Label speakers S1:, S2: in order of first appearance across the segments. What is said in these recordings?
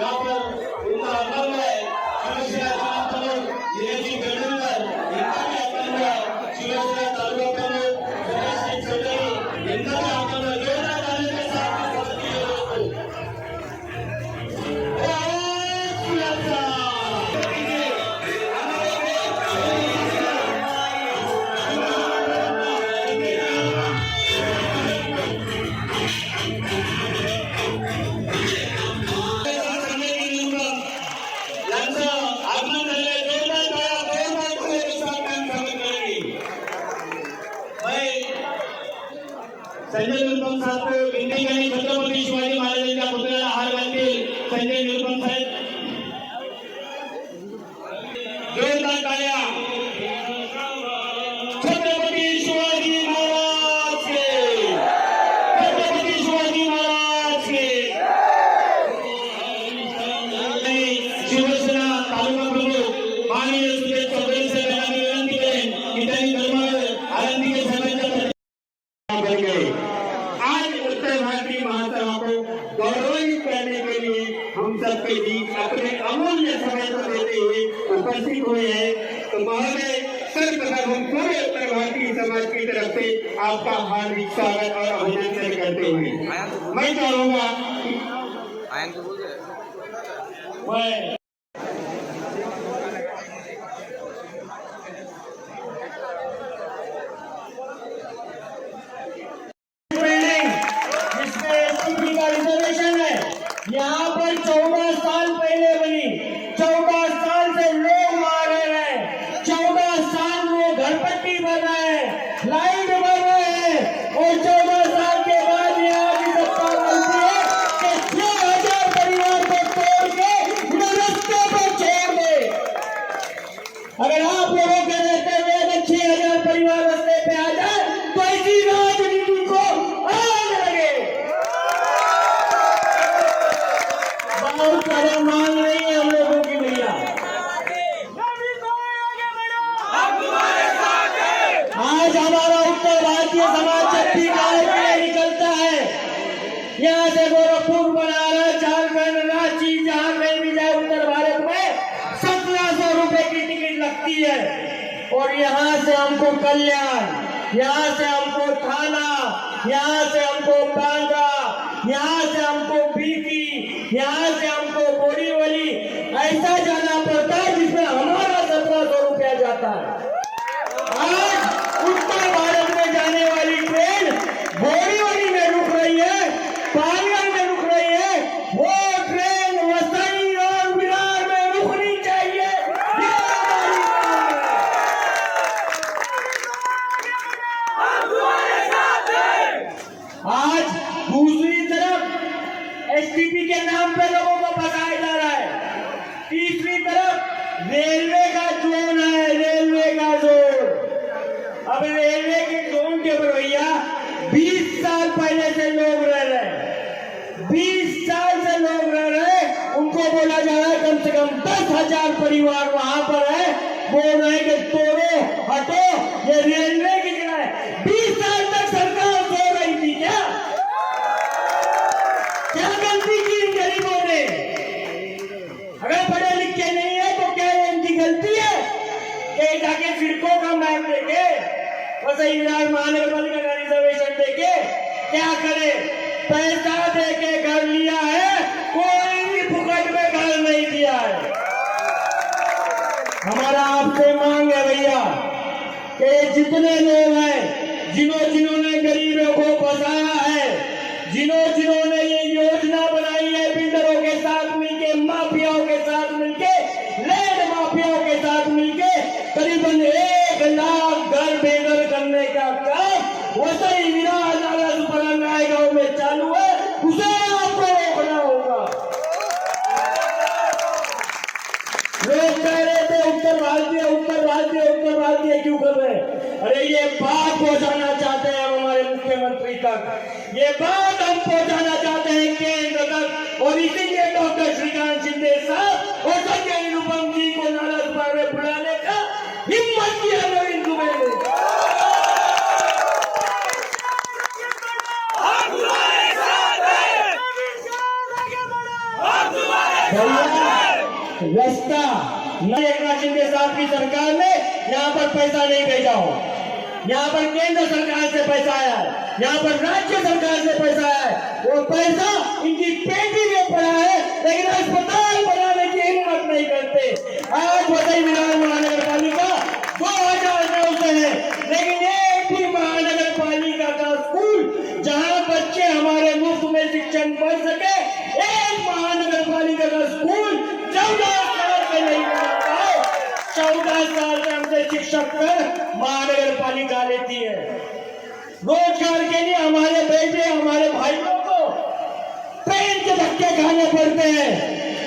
S1: यहाँ पर उनका अमल है शिवसेना प्रमुख नीरजी गणेंद्र इनका भी अमल है शिवसेना तालुका प्रमुख गणेश सिंह चौधरी इनका भी अमल है जोरदार ताली के साथ स्वागत कीजिए संजय निरुपम साहब को हिंदी गाणी छत्रपती शिवाजी महाराजांच्या पुतळ्याला हार घालतील संजय निरुपम साहेब जोरदार टाळ्या छत्रपती शिवाजी महाराज के छत्रपती शिवाजी महाराज के शिवसेना तालुका प्रमुख माननीय सुरेश चौधरी साहेबांना विनंती करेन की त्यांनी धर्म आनंदी साहेबांच्या बन गए। आज उत्तर भारतीय महासभा को गौरवान्वित करने के लिए हम सबके बीच अपने अमूल्य समय को देते हुए उपस्थित हुए हैं तो महोदय सर्वप्रथम हम पूरे उत्तर भारतीय समाज की तरफ से आपका हार्दिक स्वागत और अभिनंदन करते हुए मैं चाहूंगा
S2: यहाँ पर 14 साल पहले बनी 14 साल से लोग मार रहे हैं 14 साल वो घरपट्टी भर रहे हैं लाइट भर रहे हैं और 14 साल के बाद यहाँ की सत्ता मिलती है कि 6000 परिवार को तोड़ के रास्ते पर छोड़ दे। अगर आप लोगों के रहते हुए अगर 6000 परिवार रास्ते पे आ जाए तो ऐसी राजनीति को आग लगे। बहुत सारे मान नहीं है हम लोगों की भैया आज हमारा उत्तर भारतीय समाज जब भी गाँव के लिए निकलता है यहाँ से गोरखपुर बनारस झारखंड रांची जहाँ कहीं भी जाए उत्तर भारत में 1700 रुपए की टिकट लगती है और यहाँ से हमको कल्याण यहाँ से हमको थाना यहाँ से हमको बांदा यहाँ से हमको बीती यहाँ से हमको बोरीवली ऐसा जाना पड़ता है जिसमें हमारा 1700 रुपया जाता है। आज उत्तर भारत में जाने वाली ट्रेन बोरीवली में रुक रही है पालिया में रुक रही है वो ट्रेन वसई और विरार में रुकनी चाहिए। आज दूसरी तरफ एसटीपी के नाम पे लोगों को फंसाया जा रहा है तीसरी तरफ रेलवे का जोन है रेलवे का जोन। अब रेलवे के जोन के ऊपर भैया 20 साल पहले से लोग रह रहे हैं 20 साल से लोग रह रहे हैं उनको बोला जा रहा है कम से कम 10,000 परिवार वहां पर है बोल रहे कि तोड़ो हटो ये रेलवे की जगह है। 20 साल तक सरकार सो रही थी क्या गलती की इन गरीबों ने? अगर पढ़े लिखे नहीं है तो क्या इनकी गलती है कि जाके सिड़कों का मैप देके वैसे विराट महानगर पालिका का रिजर्वेशन देके क्या करे पैसा देके घर लिया है कोई भी फुकट में घर नहीं दिया है। हमारा आपसे मांग है भैया कि जितने लोग हैं जिन्होंने गरीबों को फंसाया है जिन्होंने ये योजना बनाई है बिल्डरों के साथ मिलके माफियाओं के साथ मिलके लैंड माफियाओं के साथ मिलके करीबन 1 लाख घर बेघर करने का काम वसई विरार गाँव में चालू है उसे आपको रोकना होगा। लोग कह रहे थे उत्तर भारतीय क्यों कर रहे हैं? अरे ये बात पहुंचाना चाहते हैं हम हमारे मुख्यमंत्री तक ये बात हम पहुंचाना चाहते हैं केंद्र तक और इसीलिए डॉक्टर श्रीकांत शिंदे साहब और संजय निरुपम जी को नाराज में बुलाने का हिम्मत किया नवीन दुबे ने। रास्ता एकनाथ शिंदे साहब की सरकार ने यहाँ पर पैसा नहीं भेजा हो, यहाँ पर केंद्र सरकार से पैसा आया है, यहाँ पर राज्य सरकार से पैसा आया है। वो पैसा इनकी पेटी में पड़ा है, लेकिन अस्पताल बनाने की हिम्मत नहीं करते। आज वसई विधान महानगर पालिका 2009 से है, लेकिन एक भी महानगर पालिका का स्कूल जहाँ बच्चे हमारे मुफ्त में शिक्षण पढ़ सके, एक महानगर पालिका का स्कूल 14 साल से नहीं बना पाए। 14 साल से हमसे शिक्षक कर महानगर पालिका लेती है। रोजगार के लिए हमारे बेटे हमारे भाइयों को ट्रेन के धक्के खाने पड़ते हैं।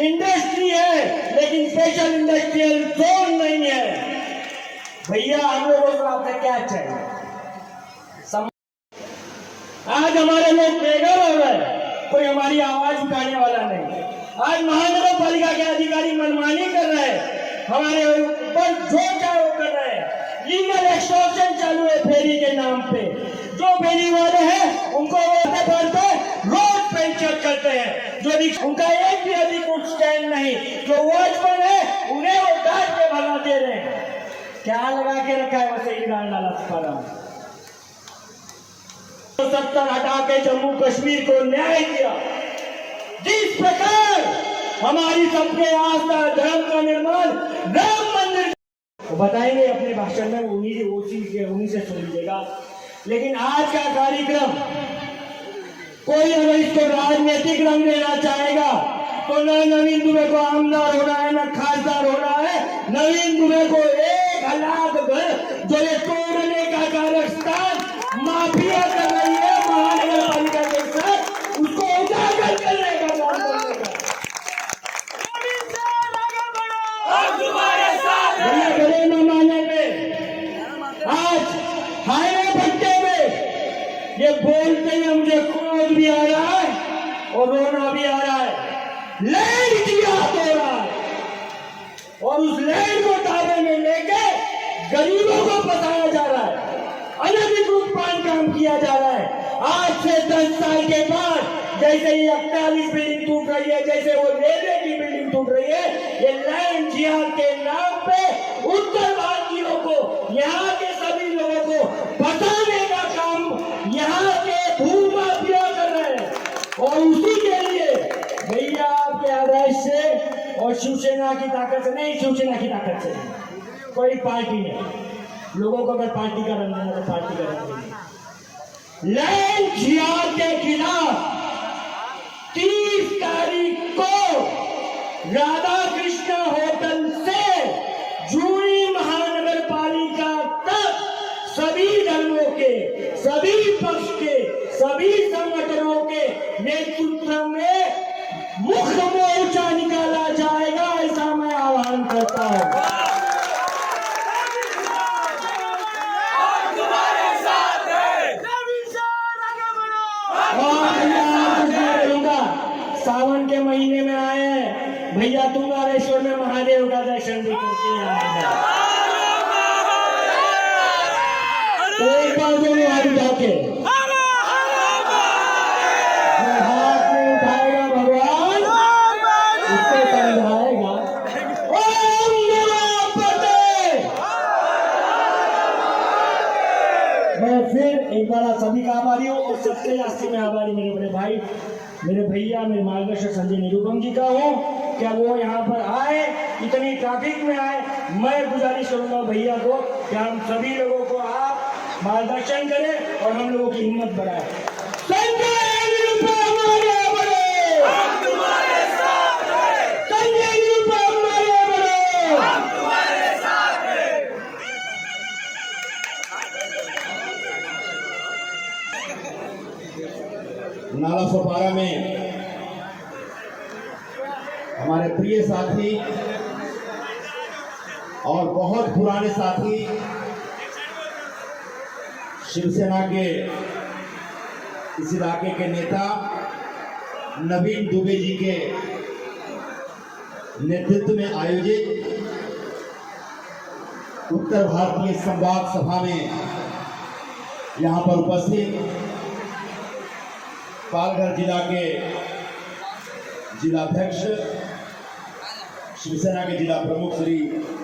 S2: इंडस्ट्री है लेकिन स्पेशल इंडस्ट्रियल जोन नहीं है। भैया हम लोगों को आपसे क्या चाहिए? आज हमारे लोग बेघर हो गए, कोई हमारी आवाज उठाने वाला नहीं। आज महानगर पालिका के अधिकारी मनमानी कर रहे हैं, हमारे ऊपर जो चाहे वो कर रहे हैं। लीगल एक्सटॉर्शन चालू है फेरी के नाम पे। जो फेरी वाले हैं उनको रोज पेंशन करते हैं, जो उनका एक भी अधिकृत स्टैंड नहीं। जो वॉचमैन है उन्हें वो डांट के भगा दे रहे हैं। क्या लगा के रखा है वैसे ईरान 70 हटा के जम्मू कश्मीर को न्याय दिया। जिस प्रकार हमारी सबके आस्था धर्म का निर्माण राम मंदिर वो बताएंगे अपने भाषण में, उन्हीं से सुन लीजिएगा। लेकिन आज का कार्यक्रम कोई अगर इसको राजनीतिक रंग देना चाहेगा तो न नवीन दुबे को आमदार हो रहा है, न खासदार हो रहा है। नवीन दुबे को 1 लाख घर जो ये तोड़ने का कारस्तान माफिया कर रही है महानगर पालिका के साथ, उसको उजागर करने का काम करने का। भैया बड़े पैमाने पे आज हाईवे पट्टे में ये बोलते ही मुझे क्रोध भी आ रहा है और रोना भी आ रहा है। लैंड जिहाद हो रहा है और उस लैंड को दावे में लेके गरीबों को फंसाया जा रहा है, अनधिकृत काम किया जा रहा है। आज से 10 साल के बाद जैसे ये 41 बिल्डिंग टूट रही है, जैसे वो रेलवे की बिल्डिंग टूट रही है, ये लैंड जिहाद के नाम पे उत्तर भारतीयों को, यहाँ के सभी लोगों को फंसाने का काम यहाँ के भूमाफिया कर रहे हैं। और उसी के लिए भैया आपके आदेश से और शिवसेना की ताकत से नहीं, शिवसेना की ताकत से कोई पार्टी नहीं। लोगों को अगर पार्टी का रंग देना तो पार्टी का रंग देना। लैंड जिहाद के खिलाफ 30 तारीख को राधा कृष्णा होटल से जूही महानगर पालिका तक सभी धर्मों के, सभी पक्ष के, सभी संगठनों के नेतृत्व में मुख्य मोर्चा निकाला जाएगा, ऐसा मैं आह्वान करता हूँ। सावन के महीने में आए हैं भैया, तुम्हारेश्वर में महादेव का दर्शन भी करके आएगा। एक बार दोनों हाथ उठा के हाथ में उठाएगा भगवान, उसको समझाएगा ओम नमः पार्वती। मैं फिर एक बार सभी का आभारी हूँ और सबसे जास्ती में आभारी मेरे बड़े भाई, मेरे भैया, मेरे मार्गदर्शक संजय निरुपम जी का हूँ। क्या वो यहाँ पर आए, इतनी ट्रैफिक में आए। मैं गुजारिश करूंगा भैया को कि हम सभी लोगों को आप मार्गदर्शन करें और हम लोगों की हिम्मत बढ़ाएं। संजय निरुपम आगे बढ़ो, हम तुम्हारे साथ हैं। संजय निरुपम आगे बढ़ो, हम तुम्हारे साथ हैं।
S1: नाला सोपारा में हमारे प्रिय साथी और बहुत पुराने साथी शिवसेना के इस इलाके के नेता नवीन दुबे जी के नेतृत्व में आयोजित उत्तर भारतीय संवाद सभा में यहाँ पर उपस्थित पालघर जिला के जिलाध्यक्ष
S3: शिवसेना के जिला प्रमुख श्री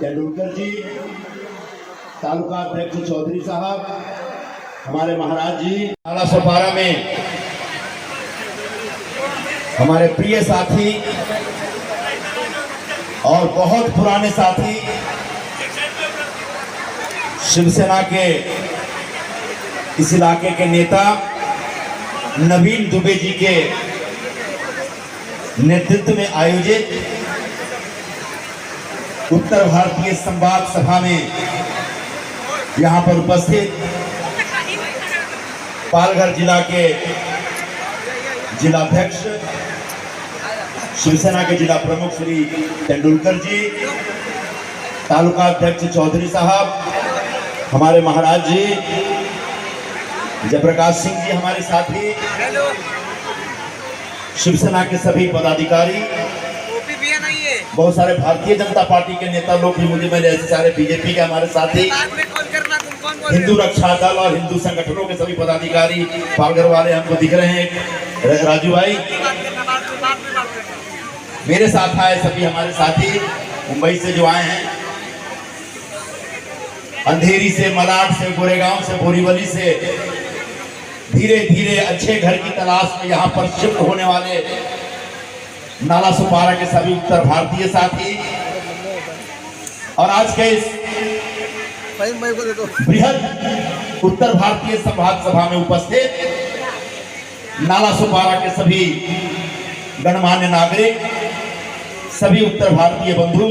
S3: तेंदुलकर जी, तालुका अध्यक्ष चौधरी साहब, हमारे महाराज जी, नाला सोपारा में हमारे प्रिय साथी और बहुत पुराने साथी शिवसेना के इस इलाके के नेता नवीन दुबे जी के नेतृत्व में आयोजित उत्तर भारतीय संवाद सभा में यहां पर उपस्थित पालघर जिला के जिलाध्यक्ष शिवसेना के जिला प्रमुख श्री तेंदुलकर जी, तालुका अध्यक्ष चौधरी साहब, हमारे महाराज जी, जयप्रकाश सिंह जी हमारे साथी, शिवसेना के सभी पदाधिकारी, बहुत सारे भारतीय जनता पार्टी के नेता लोग भी मुझे मिले, ऐसे सारे बीजेपी के हमारे साथी, हिंदू रक्षा दल और हिंदू संगठनों के सभी पदाधिकारी, पालघर वाले हमको दिख रहे हैं, राजू भाई मेरे साथ आए, सभी हमारे साथी मुंबई से जो आए हैं, अंधेरी से, मलाड से, गोरेगांव से, बोरीवली से धीरे धीरे अच्छे घर की तलाश में यहाँ पर शिफ्ट होने वाले नाला सोपारा के सभी उत्तर भारतीय साथी और आज के इस बृहद उत्तर भारतीय संवाद सभा में उपस्थित नाला सोपारा के सभी गणमान्य नागरिक, सभी उत्तर भारतीय बंधु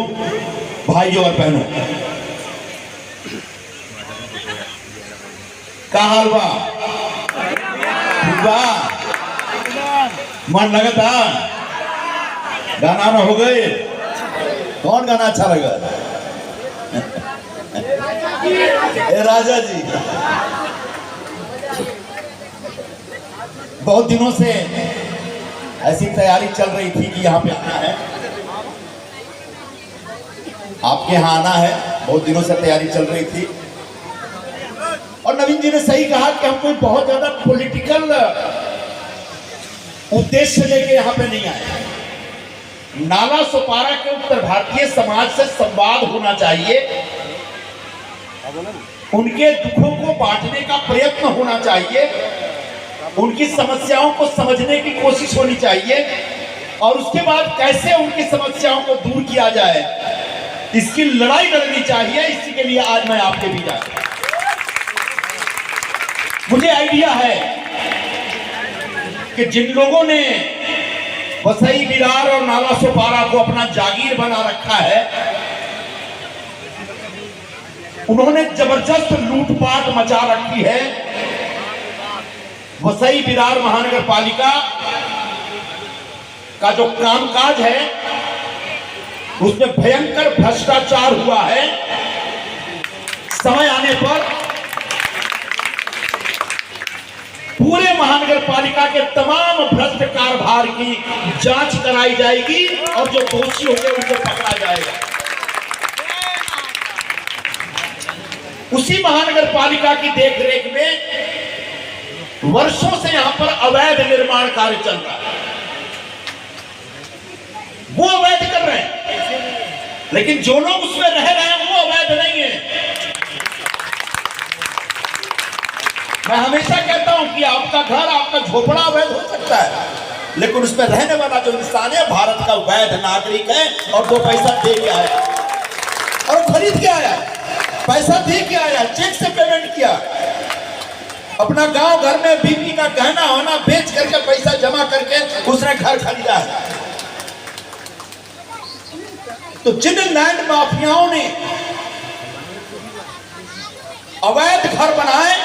S3: भाइयों और बहनों, का हाल बा? मन लगता गाना ना हो गए? कौन गाना अच्छा लगा? ए राजा जी, बहुत दिनों से ऐसी तैयारी चल रही थी कि यहाँ पे आना है, आपके यहाँ आना है, बहुत दिनों से तैयारी चल रही थी। और नवीन जी ने सही कहा कि हम कोई बहुत ज्यादा पॉलिटिकल उद्देश्य लेके यहाँ पे नहीं आए। नाला सोपारा के उत्तर भारतीय समाज से संवाद होना चाहिए, उनके दुखों को बांटने का प्रयत्न होना चाहिए, उनकी समस्याओं को समझने की कोशिश होनी चाहिए और उसके बाद कैसे उनकी समस्याओं को दूर किया जाए, इसकी लड़ाई लड़नी चाहिए। इसी के लिए आज मैं आपके बीच आया। मुझे आइडिया है कि जिन लोगों ने वसई विरार और नाला सोपारा को अपना जागीर बना रखा है, उन्होंने जबरदस्त लूटपाट मचा रखी है। वसई विरार महानगर पालिका का जो कामकाज है उसमें भयंकर भ्रष्टाचार हुआ है। समय आने पर पूरे महानगर पालिका के तमाम भ्रष्ट कारभार की जांच कराई जाएगी और जो दोषी होंगे उनको पकड़ा जाएगा। उसी महानगर पालिका की देखरेख में वर्षों से यहां पर अवैध निर्माण कार्य चल रहा है। वो अवैध कर रहे हैं, लेकिन जो लोग उसमें रह रहे हैं वो अवैध नहीं है। मैं हमेशा कहता हूं कि आपका घर, आपका झोपड़ा अवैध हो सकता है, लेकिन उसमें रहने वाला जो इंसान है भारत का वैध नागरिक है और 2 पैसा दे के आया और खरीद के आया, पैसा दे के आया, चेक से पेमेंट किया, अपना गांव घर में बीवी का गहना होना बेच करके पैसा जमा करके उसने घर खरीदा है। तो जिन लैंड माफियाओं ने अवैध घर बनाए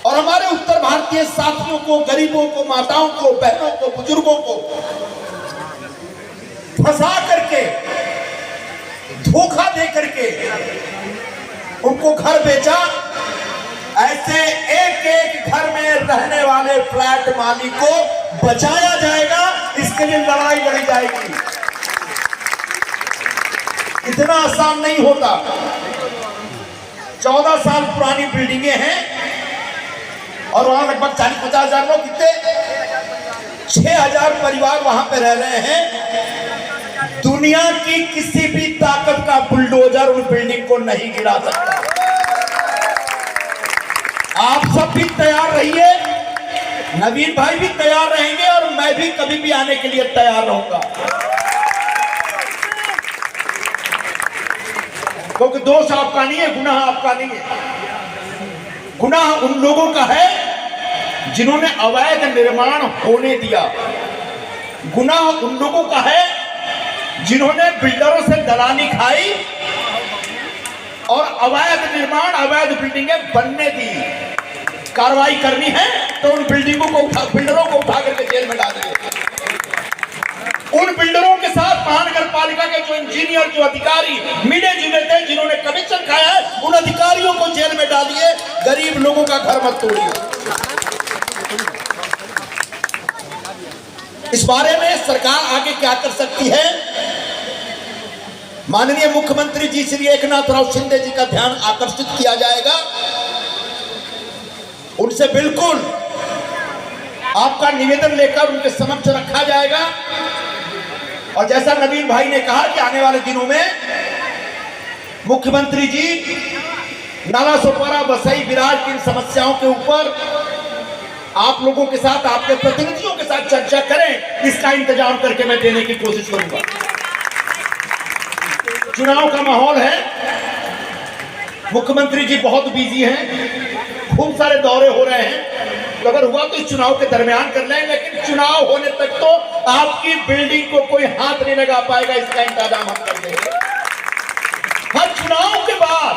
S3: और हमारे उत्तर भारतीय साथियों को, गरीबों को, माताओं को, बहनों को, बुजुर्गों को फंसा करके, धोखा दे करके उनको घर बेचा, ऐसे एक एक घर में रहने वाले फ्लैट मालिक को बचाया जाएगा। इसके लिए लड़ाई लड़ी जाएगी। इतना आसान नहीं होता। 14 साल पुरानी बिल्डिंगें हैं और वहां लगभग 40-50 हजार लोग, कितने 6000 परिवार वहां पे रह रहे हैं। दुनिया की किसी भी ताकत का बुलडोजर उन बिल्डिंग को नहीं गिरा सकता। आप सब भी तैयार रहिए, नवीन भाई भी तैयार रहेंगे और मैं भी कभी भी आने के लिए तैयार रहूंगा, क्योंकि दोष आपका नहीं है, गुनाह आपका नहीं है। गुनाह उन लोगों का है जिन्होंने अवैध निर्माण होने दिया। गुनाह उन लोगों का है जिन्होंने बिल्डरों से दलाली खाई और अवैध निर्माण, अवैध बिल्डिंगें बनने दी। कार्रवाई करनी है तो उन बिल्डिंगों को बिल्डरों को उठा करके जेल में डाल देंगे। उन बिल्डरों के साथ महानगर पालिका के जो इंजीनियर, जो अधिकारी मिले जुले थे, जिन्होंने कमीशन खाया है, उन अधिकारियों को जेल में डालिए। गरीब लोगों का घर मत तोड़िए। इस बारे में सरकार आगे क्या कर सकती है, माननीय मुख्यमंत्री जी श्री एकनाथ राव शिंदे जी का ध्यान आकर्षित किया जाएगा। उनसे बिल्कुल आपका निवेदन लेकर उनके समक्ष रखा जाएगा। और जैसा नवीन भाई ने कहा कि आने वाले दिनों में मुख्यमंत्री जी नाला सोपारा, बसई, विराज की इन समस्याओं के ऊपर आप लोगों के साथ, आपके प्रतिनिधियों के साथ चर्चा करें। इसका इंतजाम करके मैं देने की कोशिश करूंगा। चुनाव का माहौल है, मुख्यमंत्री जी बहुत बिजी हैं, खूब सारे दौरे हो रहे हैं, तो अगर हुआ तो इस चुनाव के दरमियान कर लें, लेकिन चुनाव होने तक तो आपकी बिल्डिंग को कोई हाथ नहीं लगा पाएगा। इसका इंतजाम हम कर देंगे। हर चुनाव के बाद,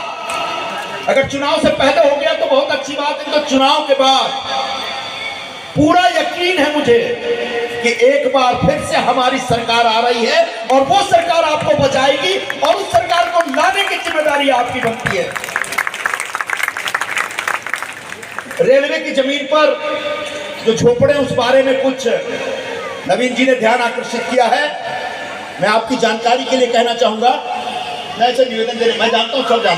S3: अगर चुनाव से पहले हो गया तो बहुत अच्छी बात है, तो चुनाव के बाद पूरा यकीन है मुझे कि एक बार फिर से हमारी सरकार आ रही है और वो सरकार आपको बचाएगी और उस सरकार को लाने की जिम्मेदारी आपकी बनती है। रेलवे की जमीन पर जो झोपड़े, उस बारे में कुछ नवीन जी ने ध्यान आकर्षित किया है। मैं आपकी जानकारी के लिए कहना चाहूंगा, मैं ऐसे निवेदन दे रहा, मैं जानता हूं सब जानता हूं।